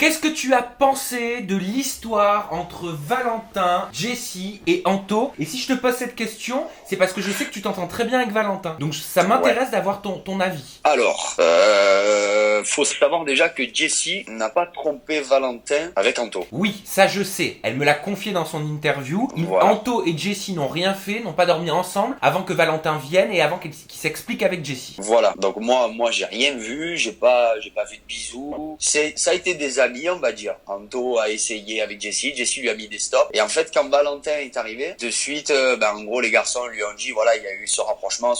Qu'est-ce que tu as pensé de l'histoire entre Valentin, Jessie et Anto? Et si je te pose cette question, c'est parce que je sais que tu t'entends très bien avec Valentin. Donc ça m'intéresse d'avoir ton avis. Alors, faut savoir déjà que Jessie n'a pas trompé Valentin avec Anto. Oui, ça je sais. Elle me l'a confié dans son interview. Voilà. Anto et Jessie n'ont rien fait, n'ont pas dormi ensemble avant que Valentin vienne et avant qu'il s'explique avec Jessie. Voilà. Donc moi j'ai rien vu, j'ai pas vu de bisous. Ça a été des amis, on va dire. Anto a essayé avec Jessie lui a mis des stops. Et en fait, quand Valentin est arrivé, de suite, en gros, les garçons lui ont dit, voilà, il y a eu ce rapprochement,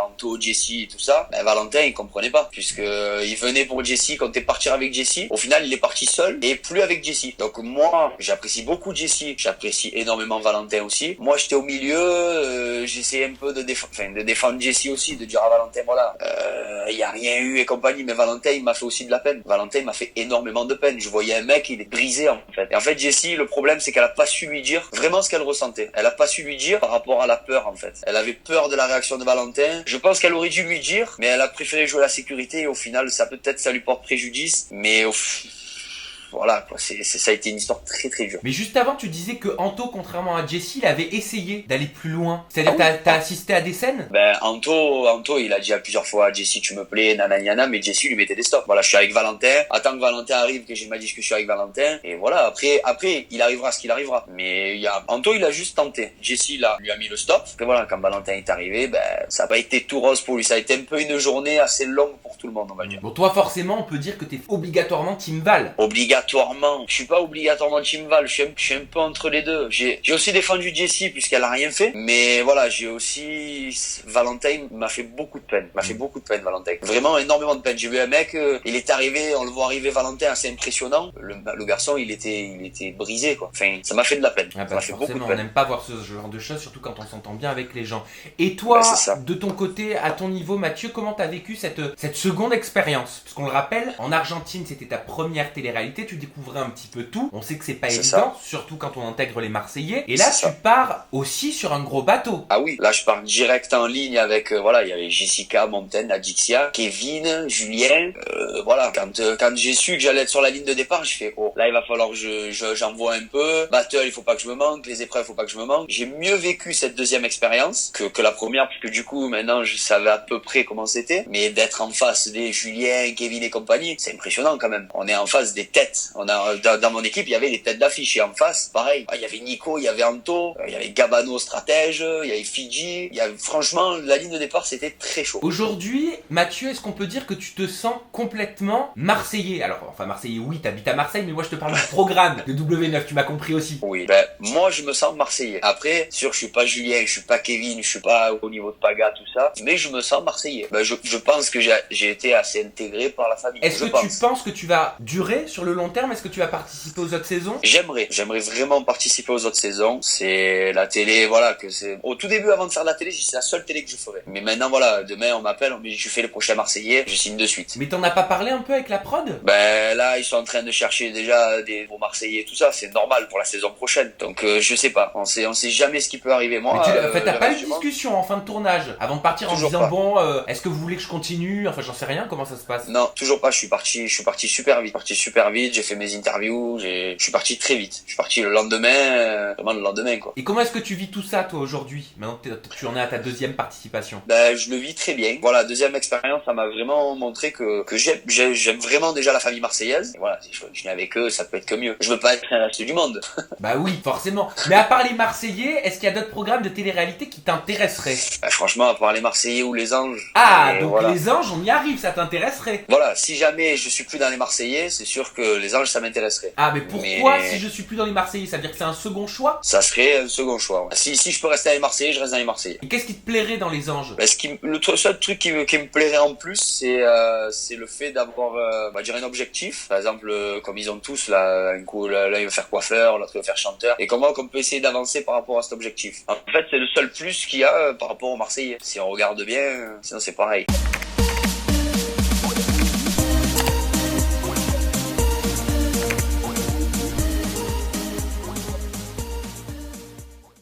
Anto, Jessie et tout ça. Valentin, il comprenait pas, puisque il venait pour Jessie, comptait partir avec Jessie. Au final, il est parti seul et plus avec Jessie. Donc moi, j'apprécie beaucoup Jessie, j'apprécie énormément Valentin aussi. Moi, j'étais au milieu, j'essayais un peu de défendre Jessie aussi, de dire à Valentin, voilà, il y a rien eu et compagnie, mais Valentin, il m'a fait aussi de la peine. Valentin m'a fait énormément de peine. Je voyais un mec, il est brisé en fait. Et en fait, Jessie, le problème, c'est qu'elle a pas su lui dire vraiment ce qu'elle ressentait. Elle a pas su lui dire par rapport à la peur en fait. Elle avait peur de la réaction de Valentin. Je pense qu'elle aurait dû lui dire, mais elle a préféré jouer la sécurité et au final, ça lui porte préjudice. Mais voilà quoi, ça a été une histoire très très dure. Mais juste avant, tu disais que Anto, contrairement à Jessie, il avait essayé d'aller plus loin. C'est-à-dire que t'as assisté à des scènes? Anto, il a dit à plusieurs fois, Jessie, tu me plais, nanana, mais Jessie lui mettait des stops. Voilà, je suis avec Valentin. Attends que Valentin arrive, que j'ai ma discussion avec Valentin. Et voilà, après, il arrivera ce qu'il arrivera. Mais Anto, il a juste tenté. Jessie, là, lui a mis le stop. Et voilà, quand Valentin est arrivé, ça n'a pas été tout rose pour lui. Ça a été un peu une journée assez longue pour tout le monde, on va dire. Bon, toi, forcément, on peut dire que t'es obligatoirement Team Val. Obligatoirement. Je suis pas obligatoirement Team Val, je suis un peu entre les deux. J'ai aussi défendu Jessie puisqu'elle a rien fait, mais voilà, j'ai aussi Valentin m'a fait beaucoup de peine. Valentin. Vraiment énormément de peine. J'ai vu un mec, il est arrivé, on le voit arriver Valentin assez impressionnant. Le garçon, il était brisé quoi. Enfin, ça m'a fait de la peine. Ah ça m'a fait beaucoup de peine. On n'aime pas voir ce genre de choses, surtout quand on s'entend bien avec les gens. Et toi, de ton côté, à ton niveau, Mathieu, comment t'as vécu cette seconde expérience? Parce qu'on le rappelle, en Argentine, c'était ta première télé-réalité, tu découvrais un petit peu tout. On sait que c'est pas évident, surtout quand on intègre les Marseillais. Et là, tu pars aussi sur un gros bateau. Ah oui, là je pars direct en ligne avec, il y avait Jessica, Montaigne, Adixia, Kevin, Julien. Voilà, quand j'ai su que j'allais être sur la ligne de départ, j'ai fait, oh, là il va falloir que j'envoie un peu. Battle, il faut pas que je me manque. Les épreuves, il faut pas que je me manque. J'ai mieux vécu cette deuxième expérience que la première, puisque du coup, maintenant, je savais à peu près comment c'était. Mais d'être en face des Julien, Kevin et compagnie, c'est impressionnant quand même. On est en face des têtes. Dans mon équipe, il y avait les têtes d'affiche et en face, pareil. Il y avait Nico, il y avait Anto, il y avait Gabano stratège, il y avait Fidji. Franchement, la ligne de départ, c'était très chaud. Aujourd'hui, Mathieu, est-ce qu'on peut dire que tu te sens complètement marseillais? Alors, enfin marseillais, oui, t'habites à Marseille, mais moi je te parle du programme de W9, tu m'as compris aussi. Oui, moi je me sens marseillais. Après, sûr, je suis pas Julien, je suis pas Kevin, je suis pas au niveau de Paga, tout ça, mais je me sens marseillais. Je pense que j'ai été assez intégré par la famille. Est-ce que tu penses que tu vas durer sur le long terme? Est-ce que tu vas participer aux autres saisons? J'aimerais vraiment participer aux autres saisons. C'est la télé, voilà, au tout début avant de faire de la télé, c'est la seule télé que je ferais. Mais maintenant, voilà, demain on m'appelle, on me dit tu fais le prochain Marseillais, je signe de suite. Mais t'en as pas parlé un peu avec la prod? Là, ils sont en train de chercher déjà des nouveaux Marseillais et tout ça, c'est normal pour la saison prochaine. Donc je sais pas, on sait jamais ce qui peut arriver. Moi, t'as pas eu de discussion en fin de tournage avant de partir toujours en disant pas. Est-ce que vous voulez que je continue? Enfin, j'en sais rien, comment ça se passe? Non, toujours pas, je suis parti super vite, j'ai fait mes interviews, je suis parti très vite. Je suis parti le lendemain, vraiment le lendemain quoi. Et comment est-ce que tu vis tout ça toi aujourd'hui? Maintenant que tu en es à ta deuxième participation. Je le vis très bien. Voilà, deuxième expérience, ça m'a vraiment montré que j'aime vraiment déjà la famille marseillaise. Et voilà, si je viens avec eux, ça peut être que mieux. Je veux pas être un reste du monde. Bah oui, forcément. Mais à part les Marseillais, est-ce qu'il y a d'autres programmes de télé-réalité qui t'intéresseraient? Franchement, à part les Marseillais ou les Anges. Donc voilà. Les Anges, on y arrive, ça t'intéresserait? Voilà, si jamais je suis plus dans les Marseillais, c'est sûr que les Anges, ça m'intéresserait. Ah, mais pourquoi si je suis plus dans les Marseillais? Ça veut dire que c'est un second choix? Ça serait un second choix. Ouais. Si je peux rester dans les Marseillais, je reste dans les Marseillais. Et qu'est-ce qui te plairait dans les Anges? Le seul truc qui me plairait en plus, c'est le fait d'avoir, un objectif. Par exemple, comme ils ont tous, là, un coup, là, il veut faire coiffeur, l'autre il veut faire chanteur. Et comment on peut essayer d'avancer par rapport à cet objectif. En fait, c'est le seul plus qu'il y a par rapport aux Marseillais. Si on regarde bien, sinon c'est pareil.